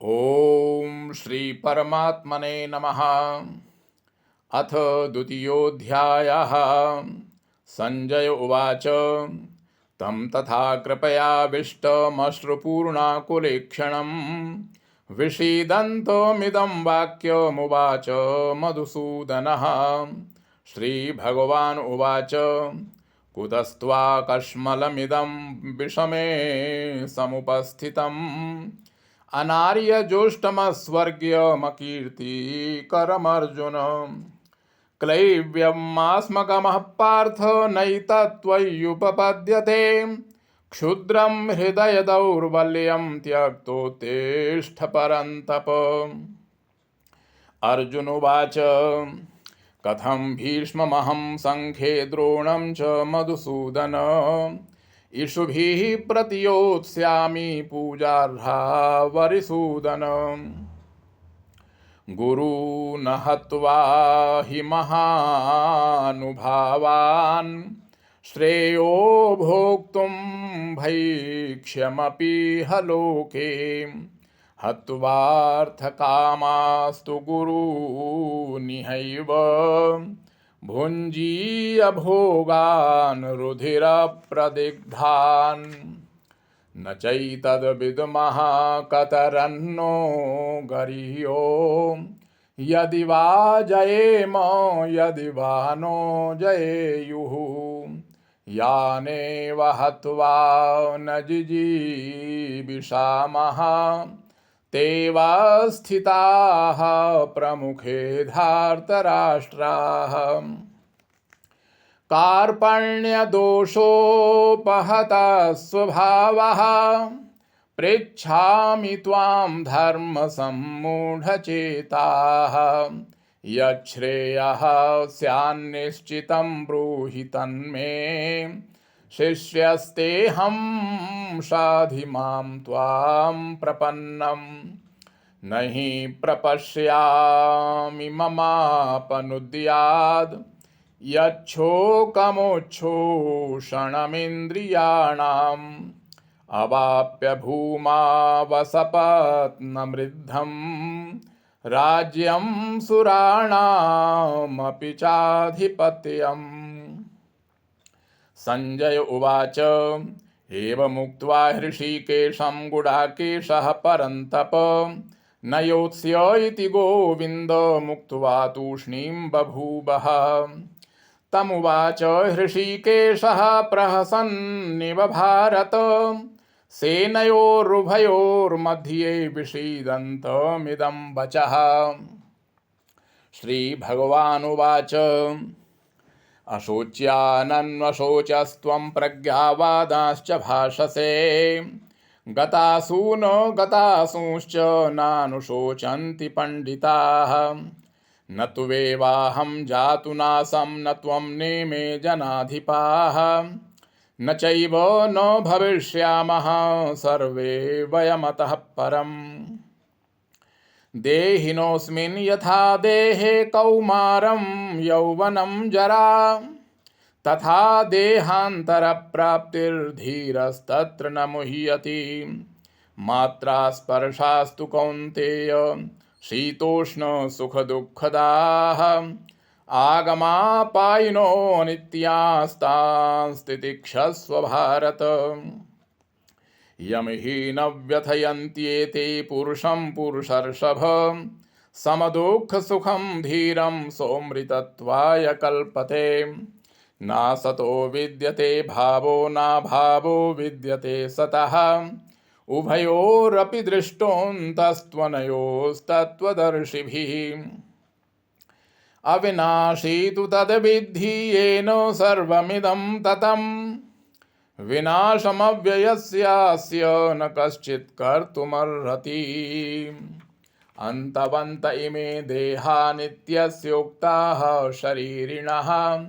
ओम श्री परमात्मने नमः। अथ द्वितीयोऽध्यायः। संजय उवाच तं तथा कृपयाविष्टमश्रुपूर्णाकुलेक्षणं विषीदन्तमिदं वाक्यमुवाच मधुसूदनः। श्रीभगवान् उवाच कुतस्त्वाकश्मलमिदं विषमे समुपस्थितम् अनार्यजोष्टमस्वर्ग्यमकीर्तिकरमर्जुन। क्लैव्यमास्मकमः पार्थ नैतत्त्वय्युपपद्यते। क्षुद्रं हृदय दौर्बल्यं त्यक्तोत्तिष्ठ परन्तप। अर्जुन उवाच कथं भीष्ममहं संख्ये द्रोणं च मधुसूदन। इषुभिः प्रतियोत्स्यामि पूजार्हा वरिसूदन। गुरून् हत्वा हि महानुभावान् श्रेयो भोक्तुं भैक्ष्यमपीह लोके। हत्वार्थकामास्तु गुरूनिहैव भुञ्जीय भोगान् रुधिरप्रदिग्धान्। न चैतद्विद्मः कतरन्नो गरीयो यदि वा जयेम यदि वा नो जयेयुः। यानेव हत्वा न जिजीविषामः तेव स्थिताः प्रमुखे धार्तराष्ट्राः। कार्पण्यदोषोपहतः स्वभावः पृच्छामि त्वां धर्मसम्मूढचेताः। यच्छ्रेयः स्यान्निश्चितं ब्रूहि तन्मे शिष्यस्तेऽहं शाधि मां त्वां प्रपन्नम्। न हि प्रपश्यामि ममापनुद्याद् यच्छोकमुच्छोषणमिन्द्रियाणाम्। अवाप्य भूमा वसपत्नमृद्धं राज्यं सुराणामपि चाधिपत्यम्। संजय उवाच एवमुक्त्वा हृषीकेशं गुडाकेशः परन्तप न योत्स्य इति गोविन्दमुक्त्वा तूष्णीं बभूवः। तमुवाच हृषीकेशः प्रहसन्निव भारत सेनयोरुभयोर्मध्ये विषीदन्तमिदं वचः। श्रीभगवानुवाच अशोच्यानन्वशोचस्त्वं प्रज्ञावादांश्च भाषसे। गतासूनो गतासूंश्च नानुशोचन्ति पण्डिताः। न तु वेवाहं जातुनासं न त्वं नेमे जनाधिपाः। न चैव न भविष्यामः सर्वे वयमतः परम्। देहिनोऽस्मिन् यथा देहे कौमारं यौवनं जरा तथा देहान्तरप्राप्तिर्धीरस्तत्र न मुह्यति। मात्रा स्पर्शास्तु कौन्तेय शीतोष्ण सुखदुःखदाः आगमापायिनो नित्यास्तांस्तितिक्षस्व भारत। यं हि न व्यथयन्त्येते पुरुषं पुरुषर्षभ समदुःखसुखं धीरं सोऽमृतत्वाय कल्पते। नासतो विद्यते भावो नाभावो विद्यते सतः उभयोरपि दृष्टोऽन्तस्त्वनयोस्तत्त्वदर्शिभिः। अविनाशी तु तद्विद्धि येन सर्वमिदं ततं विनाशमव्ययस्यास्य न कश्चित् कर्तुमर्हति। अन्तवन्त इमे देहा नित्यस्योक्ताः शरीरिणः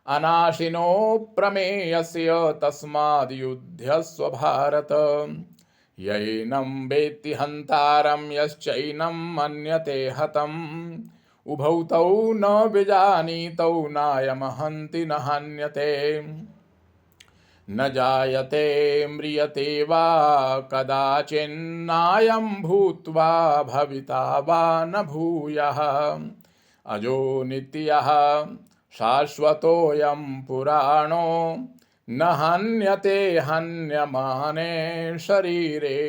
अनाशिनो प्रमेयस्य तस्माद्युध्यस्व भारत। यैनं वेत्ति हन्तारं यश्चैनं मन्यते हतम् उभौ तौ न विजानीतौ नायं हन्ति न हन्यते। न जायते म्रियते वा कदाचिन्नायं भूत्वा भविता वा न भूयः अजो नित्यः शाश्वतोऽयं पुराणो न हन्यते हन्यमाने शरीरे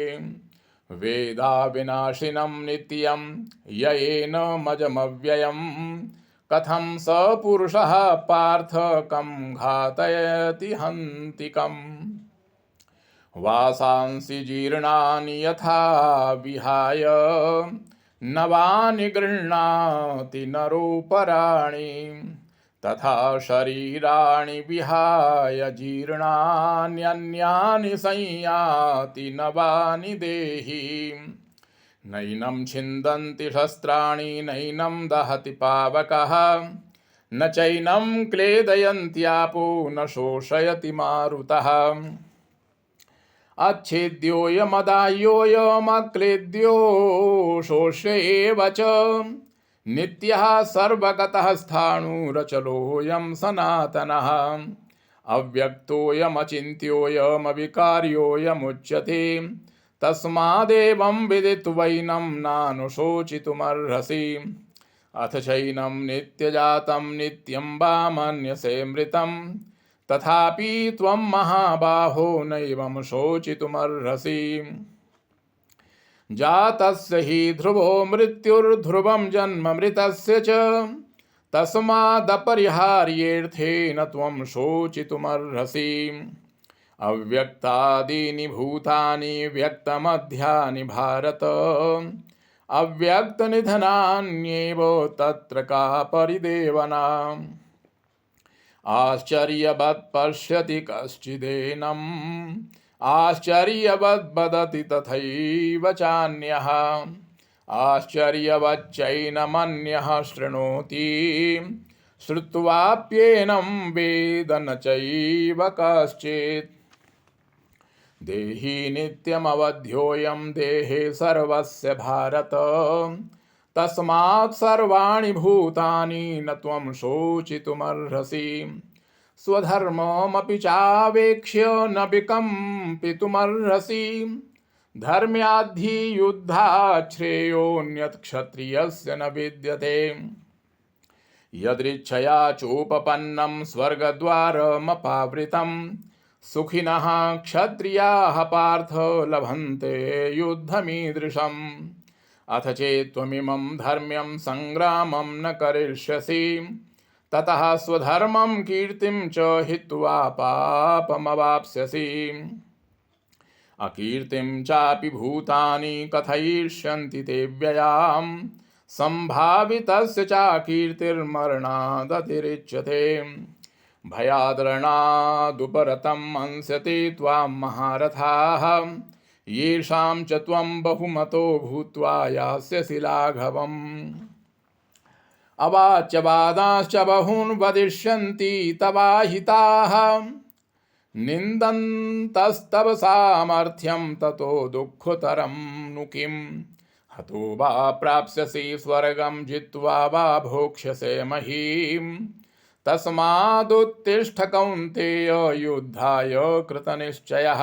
वेदाविनाशिनं नित्यं येनमजमव्ययं कथं स पुरुषः पार्थ कं घातयति हन्तिकम् वासांसि जीर्णानि यथा विहाय नवानि गृह्णाति नरोपराणि तथा शरीराणि विहाय जीर्णान्यन्यानि संयाति नवानि देहि नैनं छिन्दन्ति शस्त्राणि नैनं दहति पावकः न चैनं क्लेदयन्त्यापो न शोषयति मारुतः अच्छेद्योऽयमदाह्योऽयमक्लेद्यो शोष्य एव च नित्यः सर्वगतः स्थाणुरचलोऽयं सनातनः अव्यक्तोऽयमचिन्त्योऽयमविकार्योऽयमुच्यते तस्मादेवं विदित्वैनं नानुशोचितुमर्हसि अथ चैनं नित्यजातं नित्यं वा मन्यसे मृतं तथापि त्वं महाबाहो नैवं शोचितुमर्हसि जातस्य हि ध्रुवो मृत्युर्ध्रुवं जन्म मृतस्य च तस्मादपरिहार्येऽर्थेन त्वं शोचितुमर्हसि अव्यक्तादीनि भूतानि व्यक्तमध्यानि भारत अव्यक्तनिधनान्येव तत्र का परिदेवना आश्चर्यवत् पश्यति कश्चिदेनम् आश्चर्यवद् वदति तथैव चान्यः आश्चर्यवच्चैनमन्यः शृणोति श्रुत्वाप्येनं वेद न चैव कश्चित् देहि नित्यमवध्योऽयं देहे सर्वस्य भारत तस्मात् सर्वाणि भूतानि न त्वं शोचितुमर्हसि स्वधर्ममपि चावेक्ष्य न विकम्पितुमर्हसि धर्म्याद्धियुद्धात् श्रेयोऽन्यत् क्षत्रियस्य न विद्यते यदृच्छया चोपपन्नं स्वर्गद्वारमपावृतं सुखिनः क्षत्रियाः पार्थ लभन्ते युद्धमीदृशम् अथ चेत्त्वमिमं धर्म्यं सङ्ग्रामं न करिष्यसि ततः स्वधर्मं कीर्तिं च हित्वा पापमवाप्स्यसि अकीर्तिं चापि भूतानि कथयिष्यन्ति ते व्ययां सम्भावितस्य चाकीर्तिर्मरणादतिरिच्यते भयादरणादुपरतं मंस्यते त्वां महारथाः येषां च त्वं बहुमतो भूत्वा यास्यसि लाघवम् अवाच्यवादाश्च बहून् वदिष्यन्ति तवाहिताः निन्दन्तस्तव सामर्थ्यं ततो दुःखतरं नु किम् हतो वा प्राप्स्यसि स्वर्गं जित्वा वा भोक्ष्यसे महीम् तस्मादुत्तिष्ठ कौन्तेय युद्धाय कृतनिश्चयः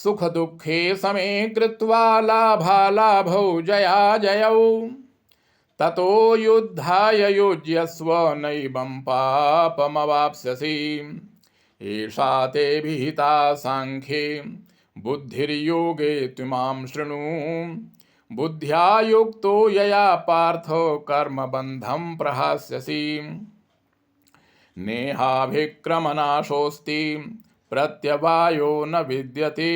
सुखदुःखे समे कृत्वा लाभालाभौ जयाजयौ ततो युद्धाय युज्यस्व नैवं पापमवाप्स्यसि एषा ते विहिता साङ्ख्ये बुद्धिर्योगे त्विमां शृणु बुद्ध्या युक्तो यया पार्थ कर्मबन्धं प्रहास्यसि नेहाभिक्रमनाशोऽस्ति प्रत्यवायो न विद्यते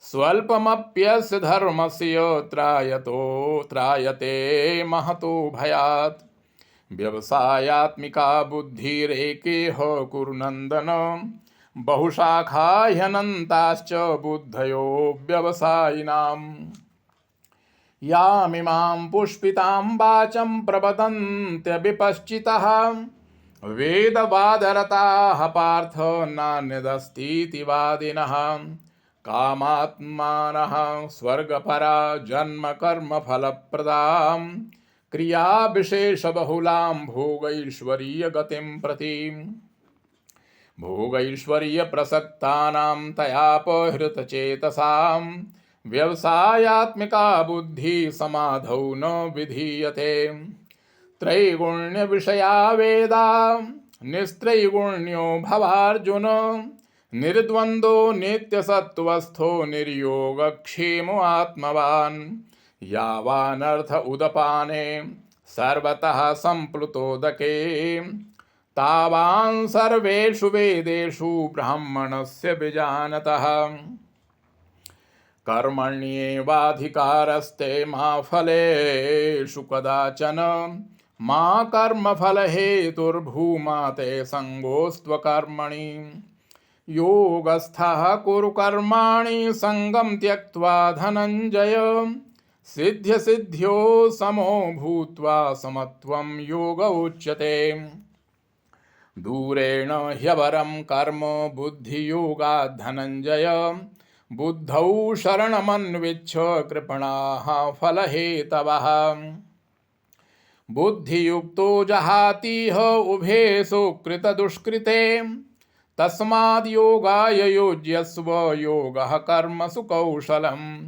स्वल्पमप्यस्य धर्मस्य त्रायते महतो भयात् व्यवसायात्मिका बुद्धिरेकेह कुरुनन्दन बहुशाखा ह्यनन्ताश्च बुद्धयो व्यवसायिनाम् यामिमां पुष्पितां वाचं प्रवदन्त्यविपश्चितः वेदवादरताः पार्थ नान्यदस्तीति वादिनः कामात्मानः स्वर्गपरा जन्मकर्मफलप्रदां क्रियाविशेषबहुलां भोगैश्वर्यगतिं प्रति भोगैश्वर्यप्रसक्तानां तयापहृतचेतसां व्यवसायात्मिका बुद्धिः समाधौ न विधीयते। त्रैगुण्यविषया वेदा निस्त्रैगुण्यो भवार्जुन निर्द्वन्द्वो नित्यसत्त्वस्थो निर्योगक्षेमो आत्मवान् यावानर्थ उदपाने सर्वतः सम्प्लुतोदके तावान् सर्वेषु वेदेषु ब्राह्मणस्य विजानतः। कर्मण्येवाधिकारस्ते मा फलेषु कदाचन मा कर्मफलहेतुर्भूमा ते सङ्गोऽस्त्वकर्मणि। योगस्थः कुरु कर्माणि सङ्गं त्यक्त्वा धनञ्जय सिद्ध्यसिद्ध्यो समो भूत्वा समत्वं योग उच्यते। दूरेण ह्यवरं कर्म बुद्धियोगात् धनञ्जय बुद्धौ शरणमन्विच्छ कृपणाः फलहेतवः। बुद्धियुक्तो जहातीह उभे सुकृतदुष्कृते तस्माद् योगाय युज्यस्व योगः कर्मसु कौशलम्।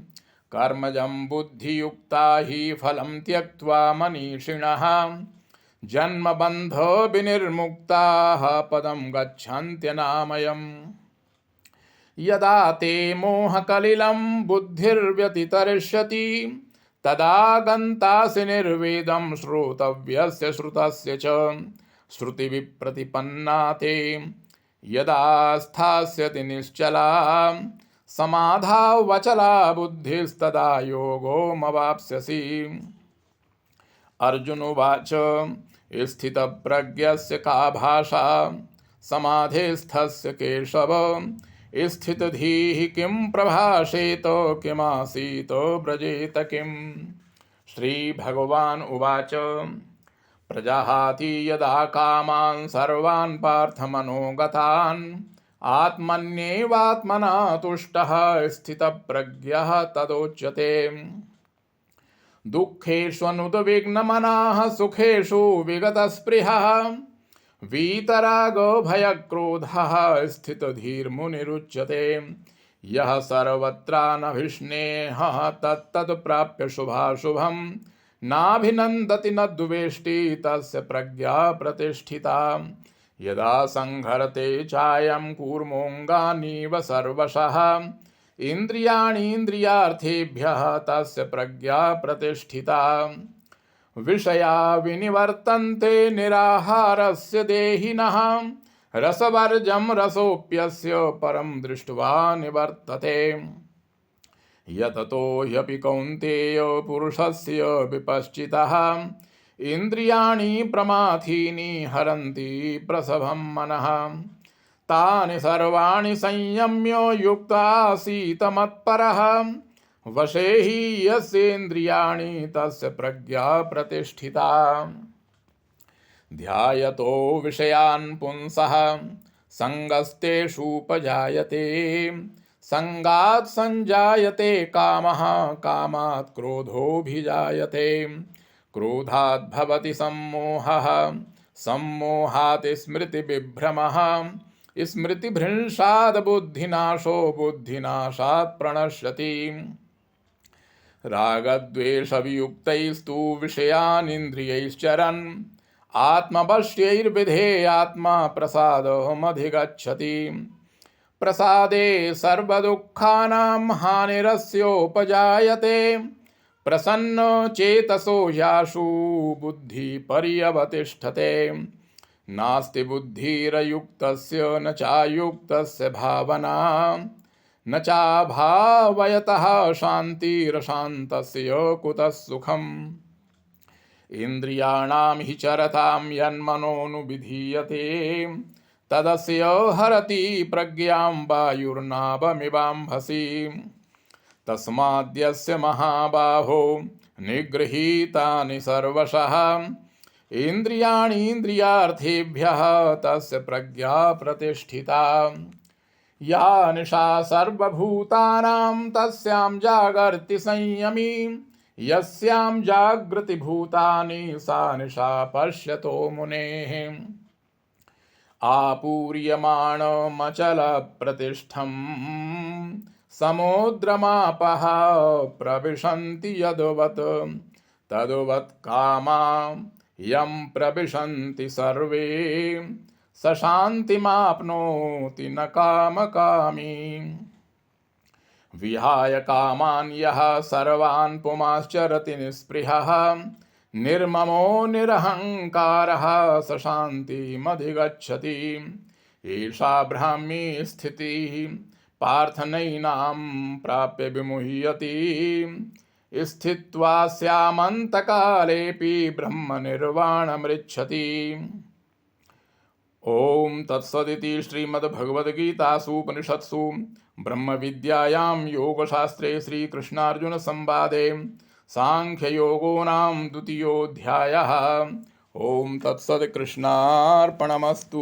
कर्मजं बुद्धियुक्ता हि फलं त्यक्त्वा मनीषिणः जन्मबन्ध विनिर्मुक्ताः पदं गच्छन्त्यनामयम्। यदा ते मोहकलिलं बुद्धिर्व्यतितरिष्यति तदा गन्तासि निर्वेदं श्रोतव्यस्य श्रुतस्य च। श्रुतिविप्रतिपन्ना ते यदा स्थास्यति निश्चला समाधावचला बुद्धिस्तदा योगोमवाप्स्यसि। अर्जुन उवाच स्थितप्रज्ञस्य का भाषा समाधिस्थस्य केशव स्थितधीः किं प्रभाषेत किमासीत व्रजेत किम्। श्रीभगवान् उवाच प्रजाहाति यदा कामान् सर्वान् पार्थमनोगतान् आत्मन्येवात्मना तुष्टः स्थितप्रज्ञः तदोच्यते। दुःखेष्वनुद्विग्नमनाः सुखेषु विगतस्पृहः वीतरागभयक्रोधः स्थितधीर्मुनिरुच्यते। यः सर्वत्रानभिस्नेहः तत्तत्प्राप्य शुभाशुभं नाभिनन्दति न द्वेष्टि तस्य प्रज्ञा प्रतिष्ठिता। यदा संहरते चायं कूर्मोऽङ्गानीव सर्वशः इन्द्रियाणीन्द्रियार्थेभ्यः तस्य प्रज्ञा प्रतिष्ठिता। विषया विनिवर्तन्ते निराहारस्य देहिनः रसवर्जं रसोऽप्यस्य परं दृष्ट्वा निवर्तते। यततो ह्यपि कौन्तेय पुरुषस्य विपश्चितः इन्द्रियाणि प्रमाथीनि हरन्ति प्रसभं मनः। तानि सर्वाणि संयम्य युक्तासीत मत्परः वशे हि यस्येन्द्रियाणि तस्य प्रज्ञा प्रतिष्ठिता। ध्यायतो विषयान् पुंसः सङ्गस्तेषूपजायते सङ्गात् संजायते कामः कामात् क्रोधोऽभिजायते क्रोधात् भवति सम्मोहः सम्मोहात् स्मृतिविभ्रमः स्मृतिभ्रंशात् बुद्धिनाशो बुद्धिनाशात् प्रणश्यति। रागद्वेषवियुक्तैस्तु विषयानिन्द्रियैश्चरन् आत्मवश्यैर्विधेयात्मा प्रसादमधिगच्छति। प्रसादे सर्वदुःखानां हानिरस्योपजायते प्रसन्न चेतसो ह्याशु बुद्धि पर्यवतिष्ठते। नास्ति बुद्धिरयुक्तस्य न चायुक्तस्य भावना न चाभावयतः शान्तिरशान्तस्य कुतः सुखम्। इन्द्रियाणां हि चरतां यन्मनोनुविधीयते तदस्य हरति प्रज्ञां वायुर्नावमिवाम्भसि। तस्माद्यस्य महाबाहो निगृहीतानि सर्वशः इन्द्रियाणीन्द्रियार्थेभ्यः तस्य प्रज्ञा प्रतिष्ठिता। या निशा सर्वभूतानां तस्यां जागर्ति संयमी यस्यां जागृति भूतानि सा निशा पश्यतो मुनेः। आपूर्यमाणमचलप्रतिष्ठम् समुद्रमापः प्रविशन्ति यद्वत् तद्वत् कामा यं प्रविशन्ति सर्वे स शान्तिमाप्नोति न कामकामी। विहाय कामान् यः सर्वान् पुमाश्चरति निःस्पृहः निर्ममो निरहङ्कारः स शान्तिमधिगच्छति। एषा ब्राह्मी स्थितिः पार्थनैनां प्राप्य विमुह्यति स्थित्वा स्यामन्तकालेऽपि ब्रह्मनिर्वाणमृच्छति। ओम तत्सदिति श्रीमद्भगवद्गीतासूपनिषत्सु ब्रह्मविद्यायां योगशास्त्रे श्रीकृष्णार्जुनसंवादे सांख्ययोगो नाम द्वितीयोऽध्यायः। ओम तत्सत् कृष्णार्पणमस्तु।